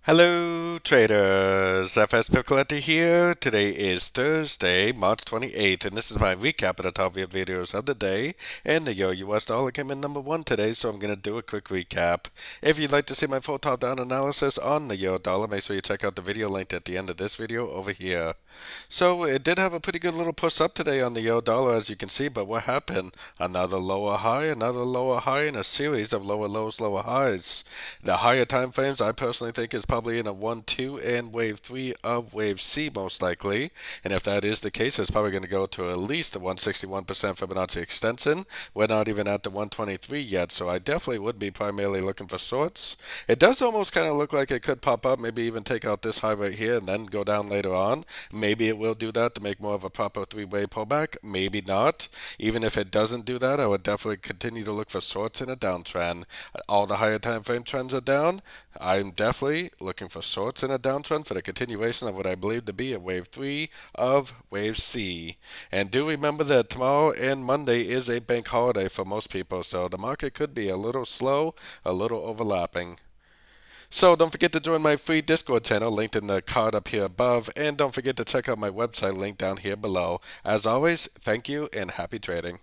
Hello traders, FX Pip Collector here. Today is Thursday, March 28th, and this is my recap of the top videos of the day. And the US dollar came in number one today, so I'm going to do a quick recap. If you'd like to see my full top-down analysis on the euro dollar, make sure you check out the video linked at the end of this video over here. So it did have a pretty good little push up today on the euro dollar, as you can see, but what happened? Another lower high, and a series of lower lows, lower highs. The higher time frames I personally think is probably in a 1-2 and wave 3 of wave C most likely. And if that is the case, it's probably going to go to at least a 161% Fibonacci extension. We're not even at the 123 yet, so I definitely would be primarily looking for shorts. It does almost kind of look like it could pop up, maybe even take out this high right here and then go down later on. Maybe it will do that to make more of a proper three-way pullback. Maybe not. Even if it doesn't do that, I would definitely continue to look for shorts in a downtrend. All the higher time frame trends are down. I'm definitely looking for shorts in a downtrend for the continuation of what I believe to be a wave 3 of wave C. And do remember that tomorrow and Monday is a bank holiday for most people, so the market could be a little slow, a little overlapping. So don't forget to join my free Discord channel linked in the card up here above, and don't forget to check out my website linked down here below. As always, thank you and happy trading.